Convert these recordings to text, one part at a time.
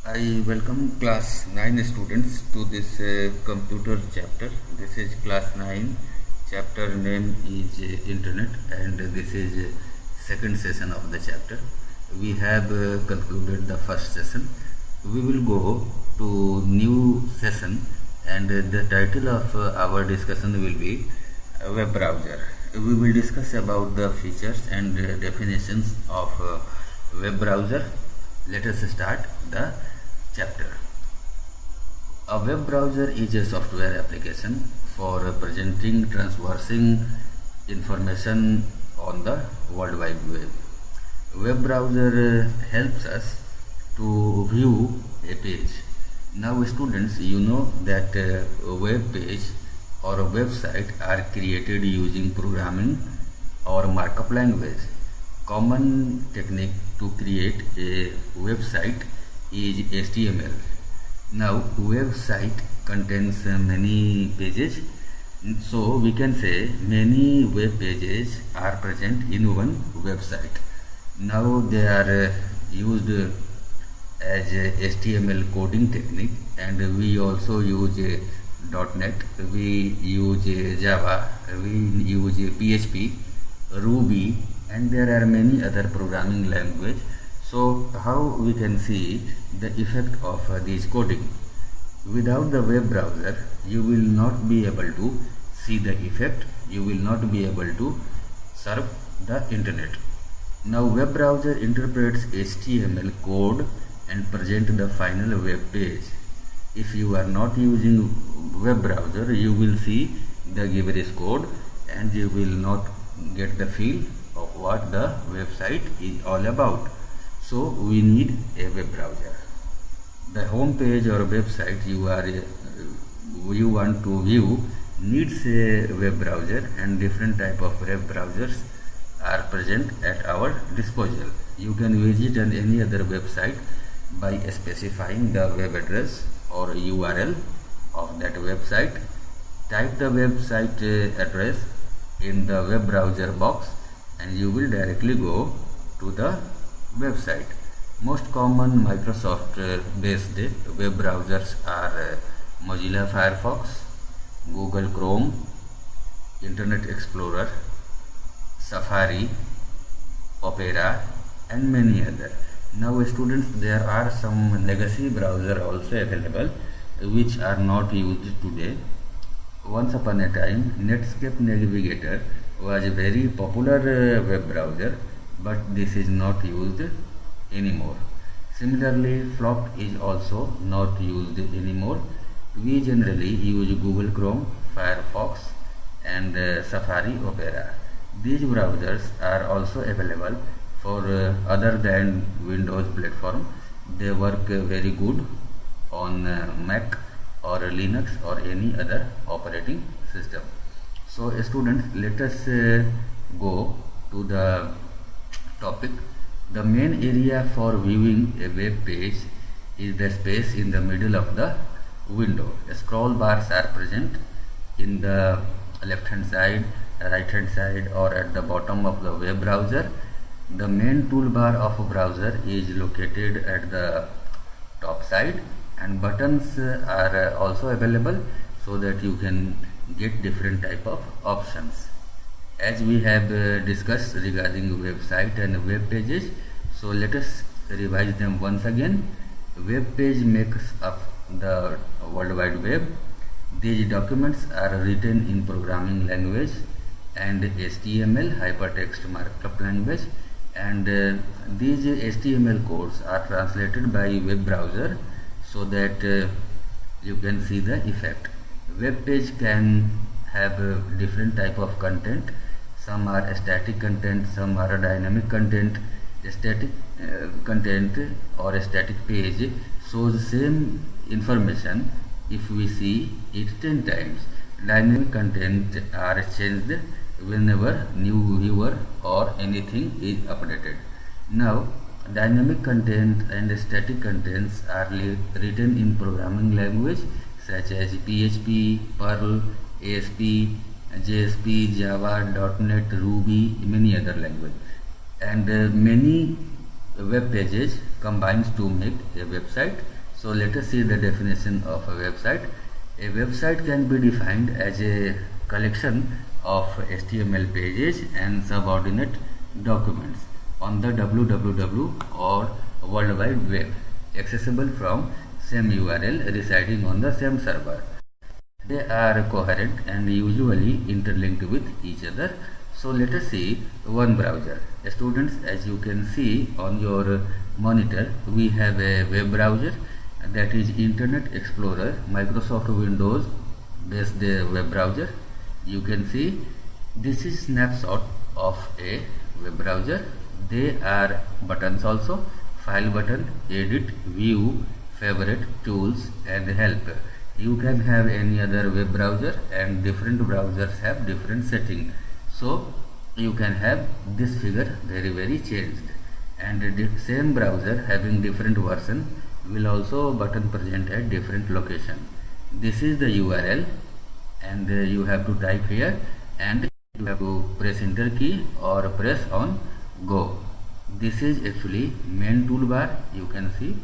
I welcome class 9 students to this computer chapter. This is class 9. Chapter name is Internet, and this is second session of the chapter. We have concluded the first session. We will go to new session, and the title of our discussion will be web browser. We will discuss about the features and definitions of web browser. Let us start the chapter. A web browser is a software application for presenting, transversing information on the World Wide Web. Web browser helps us to view a page. Now students, you know that a web page or a website are created using programming or markup language. Common technique to create a website is HTML. Now website contains many pages, so we can say many web pages are present in one website. Now they are used as HTML coding technique, and we also use .NET, we use Java, we use PHP, Ruby, and there are many other programming language. So how we can see the effect of this coding? Without the web browser, you will not be able to see the effect, you will not be able to surf the internet. Now web browser interprets HTML code and present the final web page. If you are not using web browser, you will see the gibberish code and you will not get the feel of what the website is all about. So we need a web browser. The home page or website you want to view needs a web browser, and different type of web browsers are present at our disposal. You can visit any other website by specifying the web address or URL of that website. Type the website address in the web browser box and you will directly go to the website. Most common Microsoft based web browsers are Mozilla Firefox, Google Chrome, Internet Explorer, Safari, Opera, and many other. Now students, there are some legacy browser also available which are not used today. Once upon a time, Netscape Navigator was a very popular web browser, but this is not used anymore. Similarly, Flock is also not used anymore. We generally use Google Chrome, Firefox, and Safari, Opera. These browsers are also available for other than Windows platform. They work very good on Mac or Linux or any other operating system. So students, let us go to the topic. The main area for viewing a web page is the space in the middle of the window. Scroll bars are present in the left hand side, right hand side, or at the bottom of the web browser. The main toolbar of a browser is located at the top side, and buttons are also available so that you can get different type of options. As we have discussed regarding website and web pages, so let us revise them once again. Web page makes up the World Wide Web. These documents are written in programming language and HTML, hypertext markup language, and these HTML codes are translated by web browser so that you can see the effect. Web page can have different type of content. Some are static content, some are dynamic content. Static content or a static page shows same information if we see it 10 times. Dynamic content are changed whenever new viewer or anything is updated. Now dynamic content and static contents are written in programming language such as PHP, Perl, ASP, JSP, Java, .NET, Ruby, many other language. And many web pages combines to make a website. So let us see the definition of a website. A website can be defined as a collection of HTML pages and subordinate documents on the www or World Wide Web, accessible from same URL residing on the same server. They are coherent and usually interlinked with each other. So let us see one browser. Students, as you can see on your monitor, we have a web browser, that is Internet Explorer, Microsoft Windows based web browser. You can see this is snapshot of a web browser. There are buttons also: file button, edit, view, favorite, tools and help. You can have any other web browser, and different browsers have different settings. So you can have this figure very changed, and the same browser having different version will also button present at different location. This is the URL, and you have to type here, and you have to press enter key or press on go. This is actually main toolbar. You can see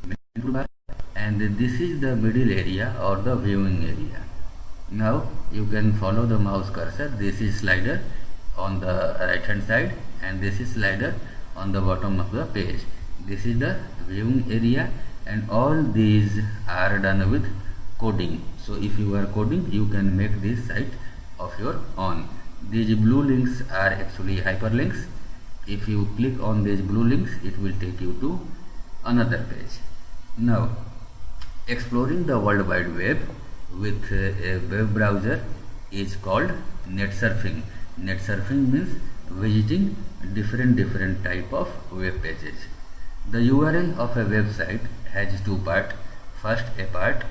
main toolbar, and this is the middle area or the viewing area. Now you can follow the mouse cursor. This is slider on the right hand side, and this is slider on the bottom of the page. This is the viewing area, and all these are done with coding. So if you are coding, you can make this site of your own. These blue links are actually hyperlinks. If you click on these blue links, it will take you to another page. Now, exploring the World Wide Web with a web browser is called net surfing. Net surfing means visiting different type of web pages. The URL of a website has two parts. First, a part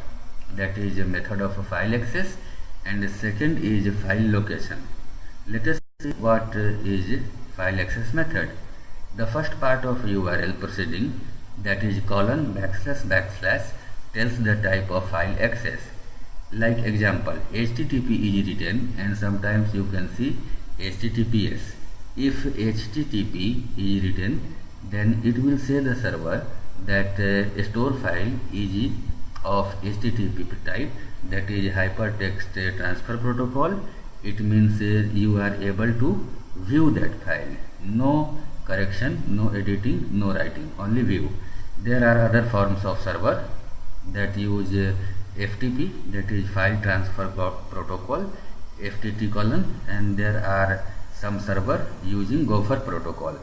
that is a method of file access, and the second is file location. Let us see what is file access method. The first part of URL proceeding, that is colon // tells the type of file access. Like example, HTTP is written, and sometimes you can see HTTPS. If HTTP is written, then it will say the server that store file is of HTTP type, that is hypertext transfer protocol. It means you are able to view that file. No correction, no editing, no writing, only view. There are other forms of server that use FTP, that is file transfer protocol, FTP colon, and there are some server using Gopher protocol.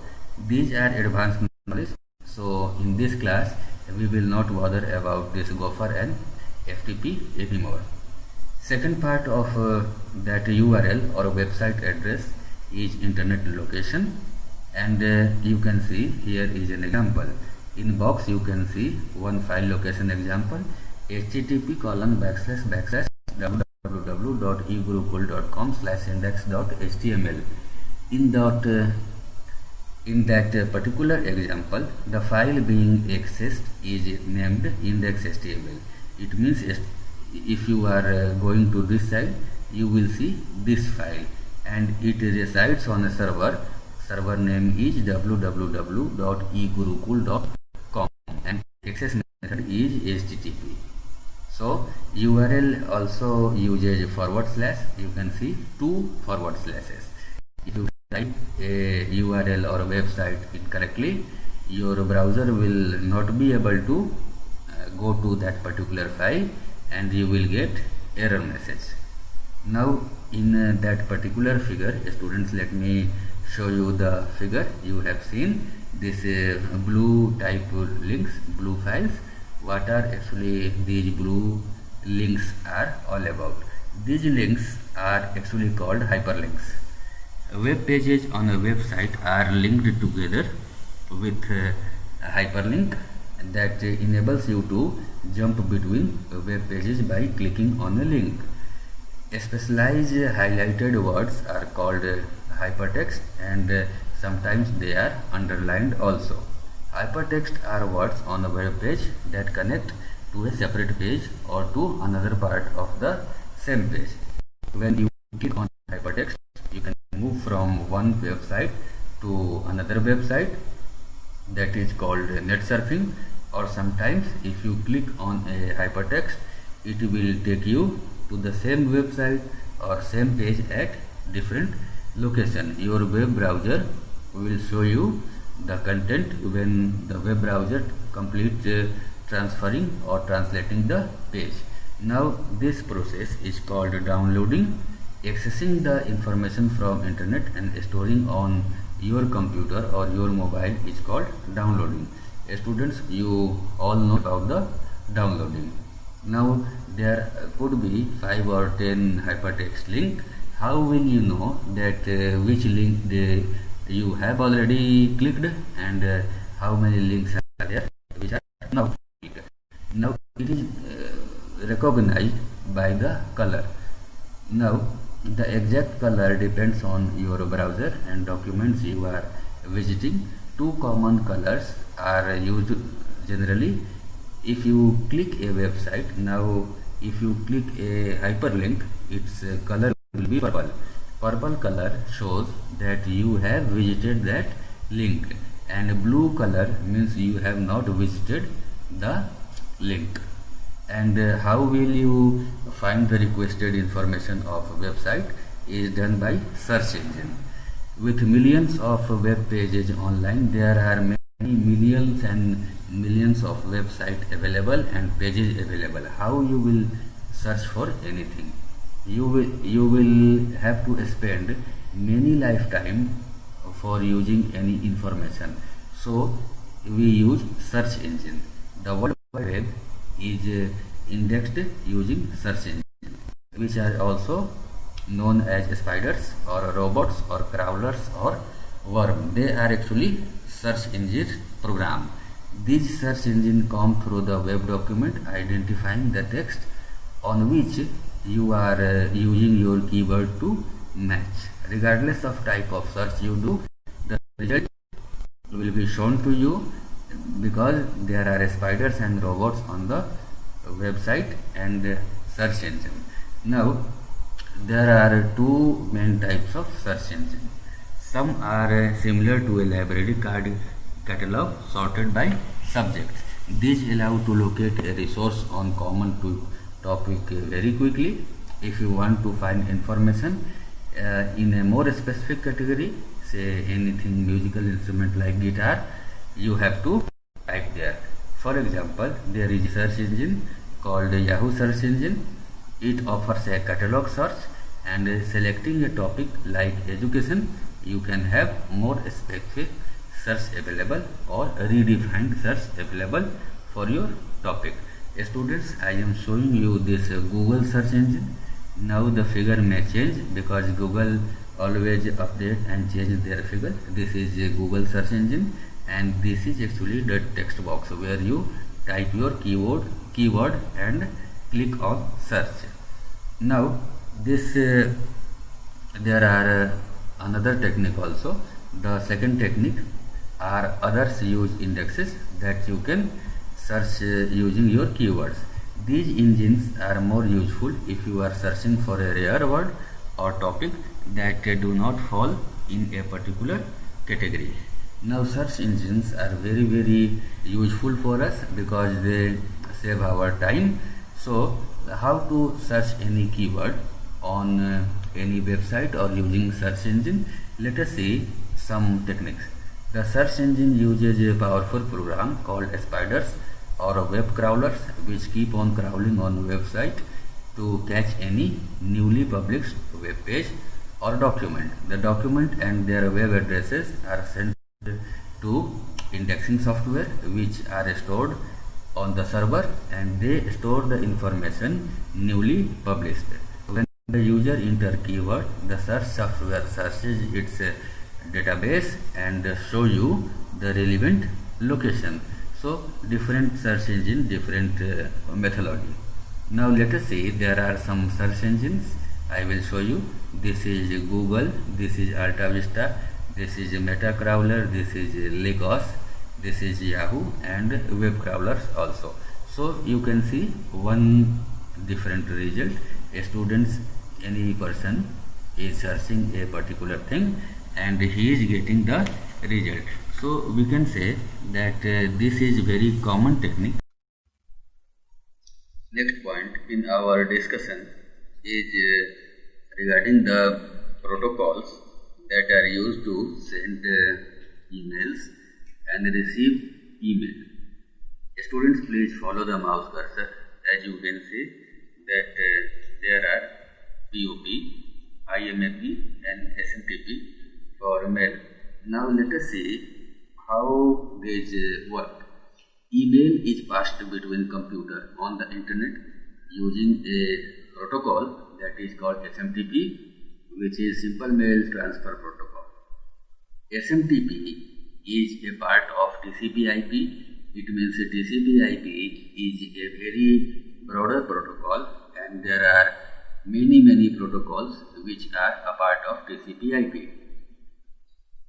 These are advanced knowledge, so in this class we will not bother about this Gopher and FTP anymore. Second part of that URL or website address is internet location, and you can see here is an example. In box you can see one file location example: http colon / www.egurukul.com/index.html. In that particular example, the file being accessed is named index.html. It means if you are going to this site, you will see this file, and it resides on a server. Server name is www.egurukul.com, and access method is HTTP. So URL also uses /. You can see two /. If you type a URL or a website incorrectly, your browser will not be able to go to that particular file, and you will get error message. Now in that particular figure, students, let me show you the figure. You have seen this blue type links, blue files. What are actually these blue links are all about? These links are actually called hyperlinks. Web pages on a website are linked together with a hyperlink that enables you to jump between web pages by clicking on a link. Specialized highlighted words are called hypertext, and sometimes they are underlined also. Hypertext are words on a web page that connect to a separate page or to another part of the same page. When you click on hypertext, you can move from one website to another website. that is called net surfing. Or sometimes if you click on a hypertext, it will take you to the same website or same page at different location. Your web browser will show you the content when the web browser completes transferring or translating the page. Now this process is called downloading. Accessing the information from internet and storing on your computer or your mobile is called downloading. Students, you all know about the downloading. Now there could be 5 or 10 hypertext link. How will you know that which link you have already clicked and how many links are there which are not clicked? Now it is recognized by the color. Now the exact color depends on your browser and documents you are visiting. Two common colors are used generally. If you click a website, now if you click a hyperlink, its color will be purple. Purple color shows that you have visited that link, and blue color means you have not visited the link. And how will you find the requested information of a website is done by search engine. With millions of web pages online, there are many millions and millions of websites available and pages available. How you will search for anything? You will have to spend many lifetime for using any information. So we use search engine. The World Wide Web is indexed using search engine, which are also known as spiders or robots or crawlers or worm. They are actually search engine program. These search engine come through the web document identifying the text on which you are using your keyword to match. Regardless of type of search you do, the result will be shown to you because there are spiders and robots on the website and search engine. Now there are two main types of search engine. Some are similar to a library card catalog sorted by subjects. These allow to locate a resource on common topic very quickly. If you want to find information in a more specific category, say anything musical instrument like guitar, you have to type there. For example, there is a search engine called Yahoo search engine. It offers a catalog search, and selecting a topic like education, you can have more specific search available or redefined search available for your topic. Students, I am showing you this Google search engine. Now the figure may change because Google always update and change their figure. This is a Google search engine, and this is actually the text box where you type your keyword and click on search. Now this there are another technique also. The second technique are others use indexes that you can search using your keywords. These engines are more useful if you are searching for a rare word or topic that do not fall in a particular category. Now search engines are very useful for us because they save our time. So how to search any keyword on any website or using search engine? Let us see some techniques. The search engine uses a powerful program called spiders or web crawlers, which keep on crawling on website to catch any newly published web page or document. The document and their web addresses are sent to indexing software, which are stored on the server, and they store the information newly published. When the user enter keyword, the search software searches its database and show you the relevant location. So different search engine, different methodology. Now let us see, there are some search engines I will show you. This is Google, this is Alta Vista, this is Metacrawler, this is Lagos, this is Yahoo, and web crawlers also. So you can see one different result. Students, any person is searching a particular thing and he is getting the result. So we can say that this is very common technique. Next point in our discussion is regarding the protocols that are used to send emails and receive email. Students, please follow the mouse cursor. As you can see that there are POP, IMAP and SMTP for mail. Now let us see how these work. Email is passed between computer on the internet using a protocol that is called SMTP, which is Simple Mail Transfer Protocol. SMTP is a part of TCP/IP. It means TCP/IP is a very broader protocol, and there are many protocols which are a part of TCP/IP.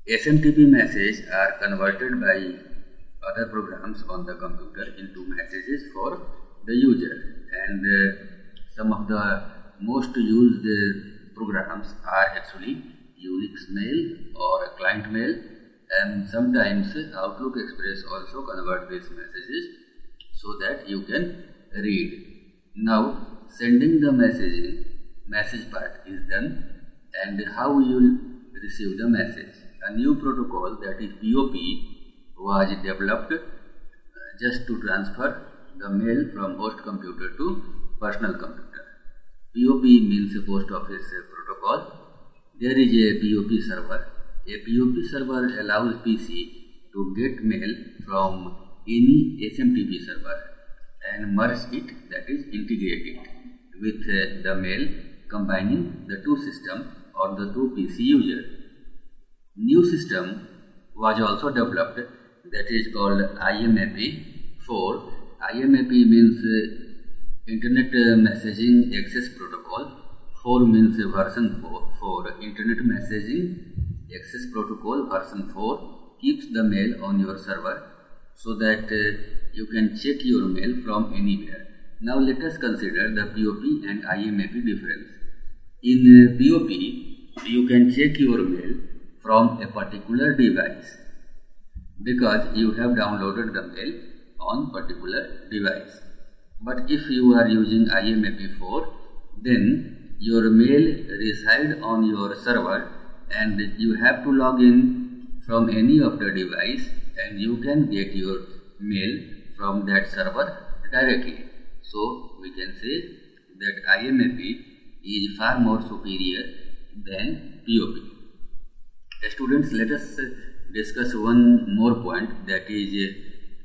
SMTP messages are converted by other programs on the computer into messages for the user, and some of the most used programs are actually Unix Mail or Client Mail, and sometimes Outlook Express also convert these messages so that you can read. Now sending the message part is done, and how you will receive the message. A new protocol, that is POP, was developed just to transfer the mail from host computer to personal computer. POP means a post office protocol. There is a POP server. A POP server allows PC to get mail from any SMTP server and merge it, that is integrate it with the mail, combining the two systems or the two PC user. New system was also developed, that is called IMAP4. IMAP means Internet Messaging Access Protocol. 4 means version 4. Internet Messaging Access Protocol version 4 keeps the mail on your server so that you can check your mail from anywhere. Now let us consider the POP and IMAP difference. In POP, you can check your mail from a particular device because you have downloaded the mail on particular device. But if you are using IMAP4, then your mail resides on your server and you have to log in from any of the device, and you can get your mail from that server directly. So we can say that IMAP is far more superior than POP. Students, let us discuss one more point, that is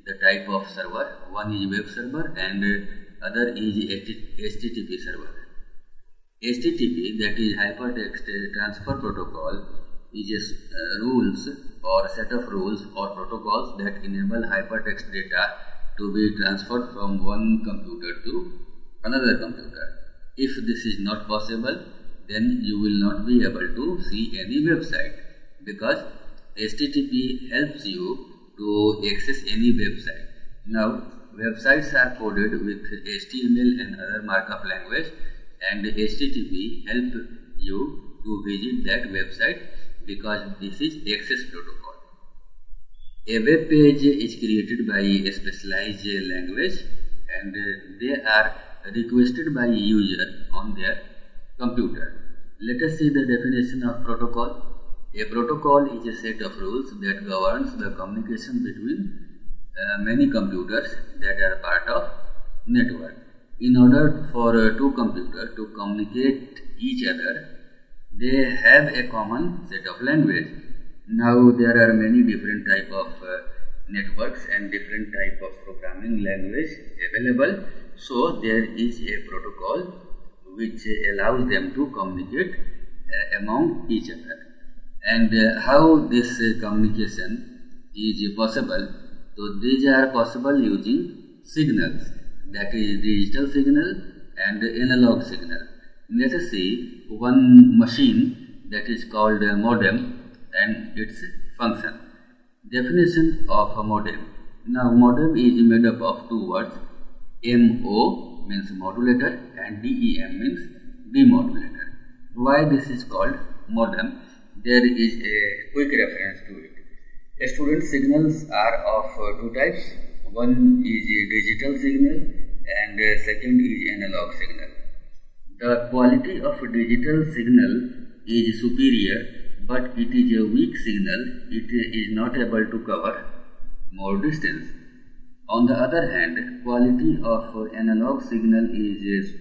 the type of server. One is web server and other is HTTP server. HTTP, that is Hypertext Transfer Protocol, is rules or set of rules or protocols that enable hypertext data to be transferred from one computer to another computer. If this is not possible, then you will not be able to see any website, because HTTP helps you to access any website. Now websites are coded with HTML and other markup language, and HTTP help you to visit that website because this is access protocol. A web page is created by a specialized language, and they are requested by user on their computer. Let us see the definition of protocol. A protocol is a set of rules that governs the communication between many computers that are part of network. In order for two computers to communicate each other, they have a common set of language. Now there are many different type of networks and different type of programming language available. So there is a protocol which allows them to communicate among each other. And how this communication is possible? So these are possible using signals, that is digital signal and analog signal. Let us see one machine that is called a modem and its function. Definition of a modem. Now modem is made up of two words. MO means modulator and DEM means demodulator. Why this is called modem? There is a quick reference to it. Student, signals are of two types. One is a digital signal and second is analog signal. The quality of a digital signal is superior, but it is a weak signal. It is not able to cover more distance. On the other hand, quality of analog signal is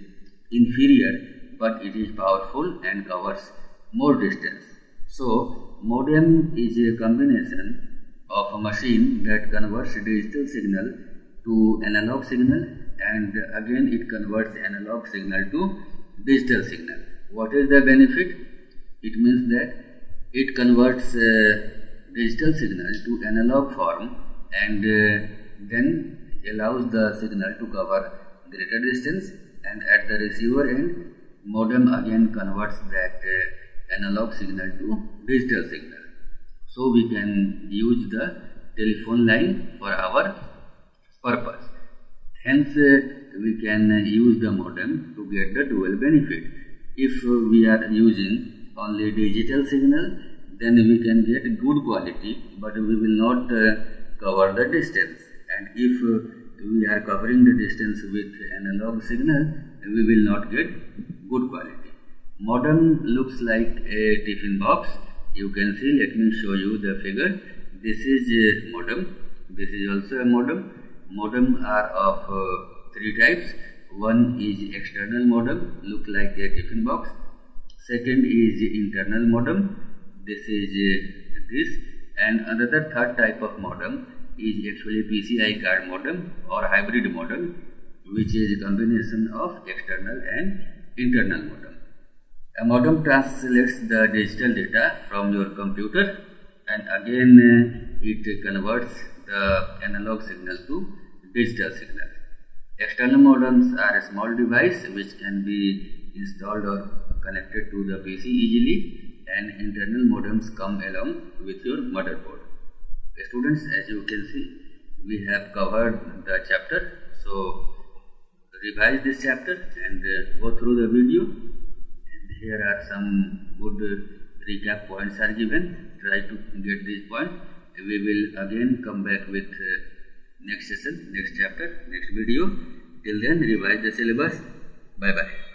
inferior, but it is powerful and covers more distance. So, modem is a combination of a machine that converts digital signal to analog signal, and again it converts analog signal to digital signal. What is the benefit? It means that it converts digital signal to analog form and then allows the signal to cover greater distance, and at the receiver end modem again converts that analog signal to digital signal. So we can use the telephone line for our purpose. Hence we can use the modem to get the dual benefit. If we are using only digital signal, then we can get good quality, but we will not cover the distance. And if we are covering the distance with analog signal, we will not get good quality. Modem looks like a tiffin box. You can see, let me show you the figure. This is a modem. This is also a modem. Modem are of three types. One is external modem, look like a tiffin box. Second is internal modem. This is this. And another third type of modem is actually PCI card modem or hybrid modem, which is a combination of external and internal modem. A modem translates the digital data from your computer, and again it converts the analog signal to digital signal. External modems are a small device which can be installed or connected to the PC easily, and internal modems come along with your motherboard. Students, as you can see, we have covered the chapter, so revise this chapter and go through the video. Here are some good recap points are given. Try to get these points. We will again come back with next session, next chapter, next video. Till then, revise the syllabus. Bye bye.